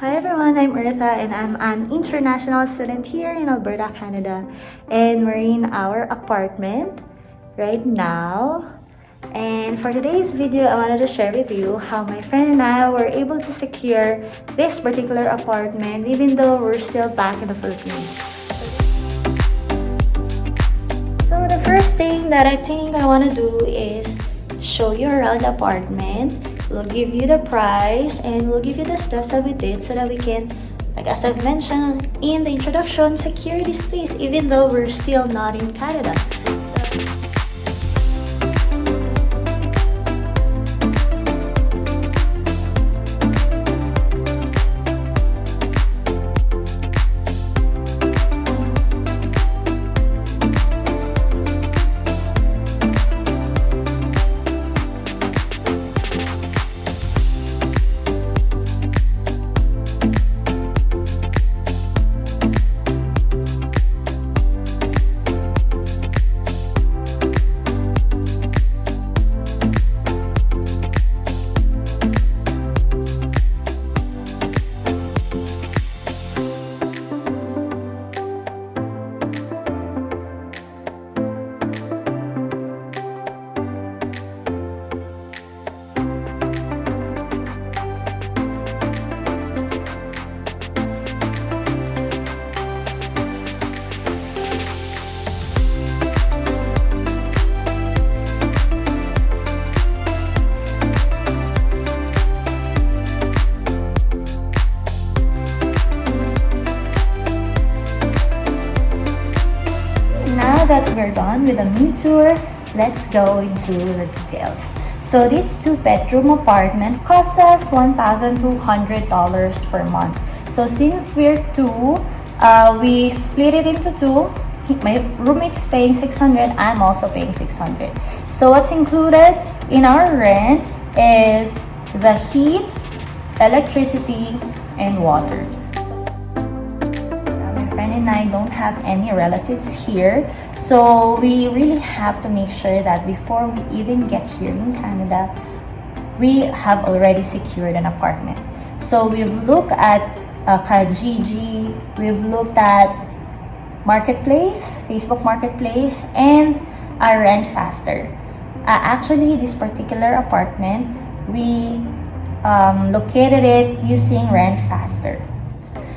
Hi everyone, I'm Eartha and I'm an international student here in Alberta, Canada. And we're in our apartment right now. And for today's video, I wanted to share with you how my friend and I were able to secure this particular apartment even though we're still back in the Philippines. So the first thing that I think I want to do is show you around the apartment. We'll give you the price and we'll give you the steps that we did so that we can, like as I've mentioned in the introduction, secure this place even though we're still not in Canada. Now that we're done with the mini tour, let's go into the details. So this 2-bedroom apartment costs us $1,200 per month. So since we're two, we split it into two. My roommate's paying $600, I'm also paying $600. So what's included in our rent is the heat, electricity, and water. And I don't have any relatives here, so we really have to make sure that before we even get here in Canada, we have already secured an apartment. So we've looked at Kijiji, we've looked at Marketplace, Facebook Marketplace, and Rent Faster. Actually, this particular apartment, we located it using Rent Faster.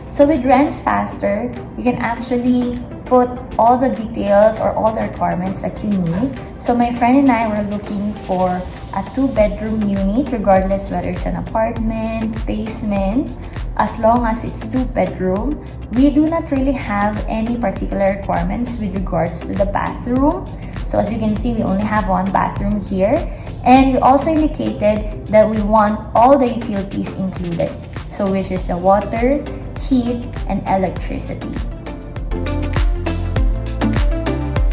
So with Rent Faster, you can actually put all the details or all the requirements that you need. So my friend and I were looking for a 2-bedroom unit, regardless whether it's an apartment, basement, as long as it's 2-bedroom. We do not really have any particular requirements with regards to the bathroom. So as you can see, we only have one bathroom here. And we also indicated that we want all the utilities included. So which is the water, heat, and electricity.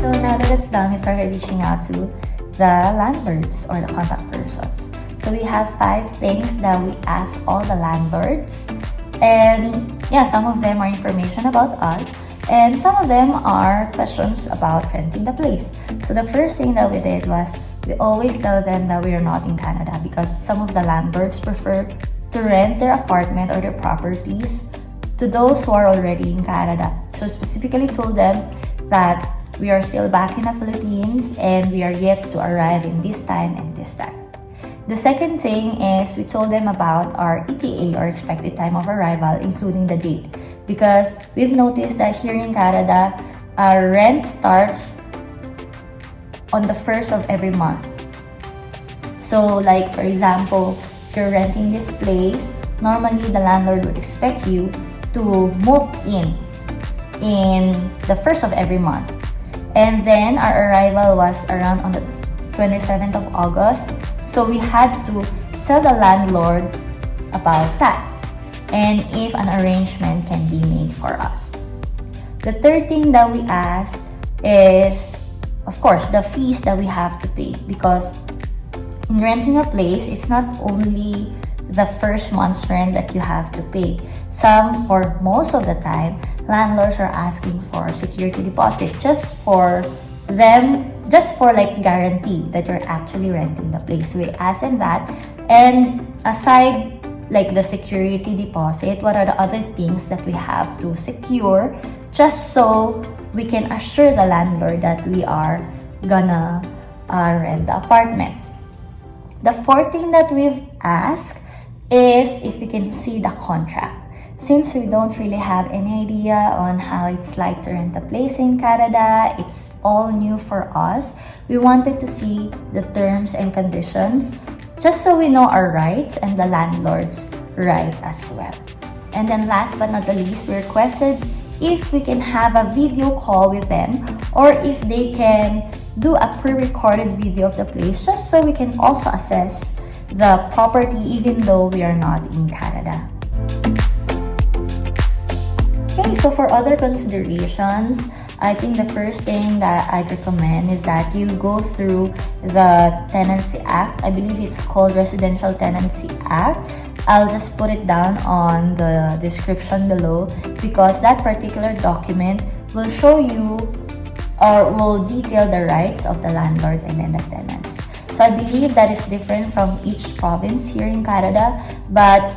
So now that it's done, we started reaching out to the landlords or the contact persons. So we have 5 things that we asked all the landlords, and yeah, some of them are information about us and some of them are questions about renting the place. So the first thing that we did was we always tell them that we are not in Canada because some of the landlords prefer to rent their apartment or their properties to those who are already in Canada. So specifically told them that we are still back in the Philippines and we are yet to arrive in this time and this time. The second thing is we told them about our ETA or expected time of arrival, including the date, because we've noticed that here in Canada, our rent starts on the 1st of every month. So like for example, if you're renting this place, normally the landlord would expect you to move in the 1st of every month. And then our arrival was around on the 27th of August. So we had to tell the landlord about that and if an arrangement can be made for us. The third thing that we asked is, of course, the fees that we have to pay, because in renting a place, it's not only the first month's rent that you have to pay. Some or most of the time, landlords are asking for a security deposit just for like guarantee that you're actually renting the place. So we ask them that, and aside like the security deposit, what are the other things that we have to secure just so we can assure the landlord that we are gonna rent the apartment. The fourth thing that we've asked is if we can see the contract. Since we don't really have any idea on how it's like to rent a place in Canada, it's all new for us. We wanted to see the terms and conditions just so we know our rights and the landlord's right as well. And then last but not the least, we requested if we can have a video call with them or if they can do a pre-recorded video of the place just so we can also assess the property even though we are not in Canada. Okay, so for other considerations, I think the first thing that I'd recommend is that you go through the Tenancy Act. I believe it's called Residential Tenancy Act. I'll just put it down on the description below because that particular document will show you or will detail the rights of the landlord and then the tenants. So I believe that is different from each province here in Canada, but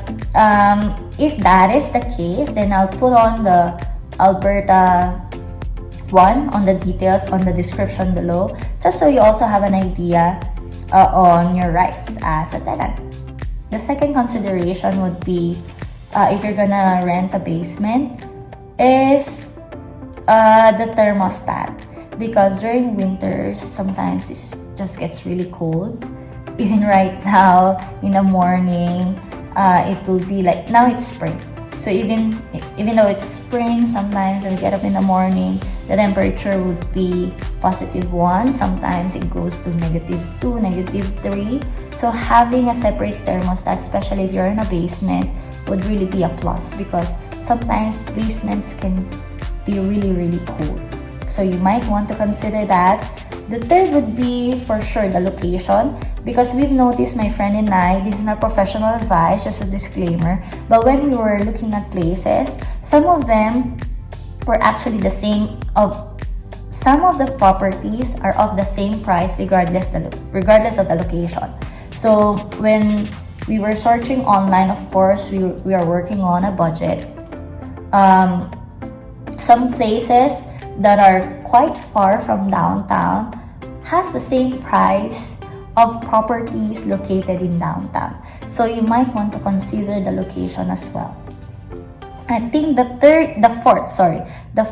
if that is the case, then I'll put on the Alberta one on the details on the description below, just so you also have an idea on your rights as a tenant. The second consideration would be if you're gonna rent a basement is the thermostat, because during winters sometimes it just gets really cold. Even right now in the morning, it will be like, now it's spring, so even though it's spring, sometimes when we get up in the morning the temperature would be +1, sometimes it goes to -2, -3. So having a separate thermostat, especially if you're in a basement, would really be a plus because sometimes basements can be really cold. So you might want to consider that. The third would be for sure the location, because we've noticed, my friend and I, this is not professional advice, just a disclaimer, but when we were looking at places, some of them were actually the same some of the properties are of the same price regardless of the location. So when we were searching online, of course, we are working on a budget. Some places that are quite far from downtown has the same price of properties located in downtown. So you might want to consider the location as well. I think the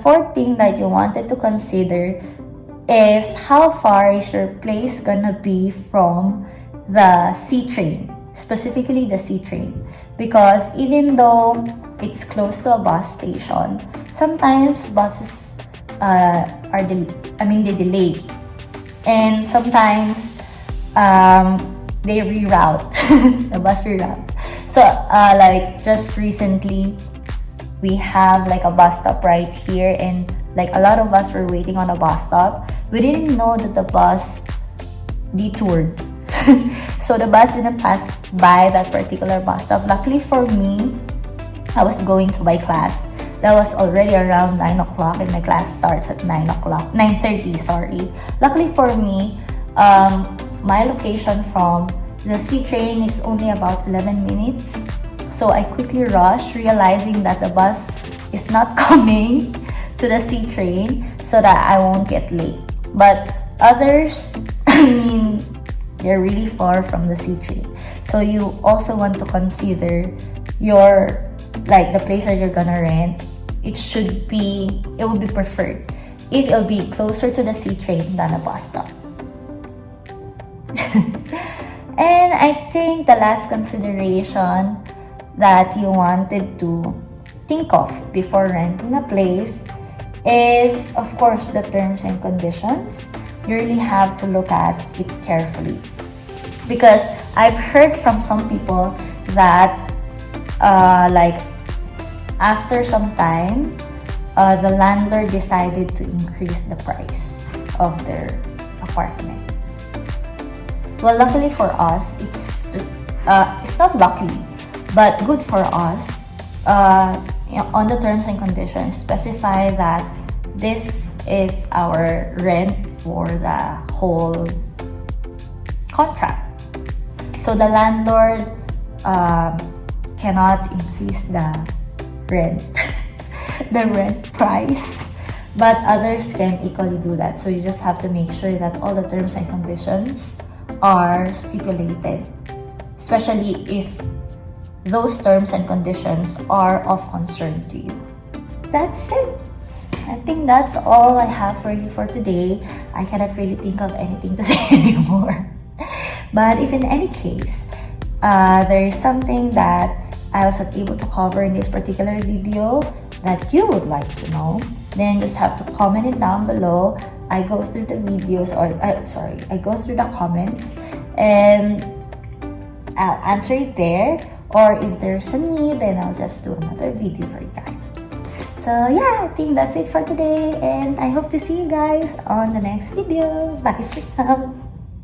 fourth thing that you wanted to consider is how far is your place gonna be from the C train, specifically the C train, because even though it's close to a bus station, sometimes buses they delay, and sometimes they reroute. The bus reroutes. So like just recently we have like a bus stop right here, and like a lot of us were waiting on a bus stop. We didn't know that the bus detoured. So the bus didn't pass by that particular bus stop. Luckily for me, I was going to my class. That was already around 9 o'clock and my class starts at 9:30, sorry. Luckily for me, my location from the C train is only about 11 minutes. So I quickly rushed, realizing that the bus is not coming to the C train so that I won't get late. But others, they're really far from the C train. So you also want to consider the place that you're gonna rent. It would be preferred if it'll be closer to the C train than a bus stop. And I think the last consideration that you wanted to think of before renting a place is, of course, the terms and conditions. You really have to look at it carefully, because I've heard from some people that after some time the landlord decided to increase the price of their apartment. Well, luckily for us, it's not luckily, but good for us, on the terms and conditions specify that this is our rent for the whole contract. So the landlord cannot increase the rent, the rent price, but others can equally do that. So you just have to make sure that all the terms and conditions are stipulated, especially if those terms and conditions are of concern to you. That's it. I think that's all I have for you for today. I cannot really think of anything to say anymore. But if in any case, there is something that I wasn't able to cover in this particular video that you would like to know, then just have to comment it down below. I go through the videos, I go through the comments and I'll answer it there. Or if there's a need, then I'll just do another video for you guys. So yeah, I think that's it for today, and I hope to see you guys on the next video. Bye for now.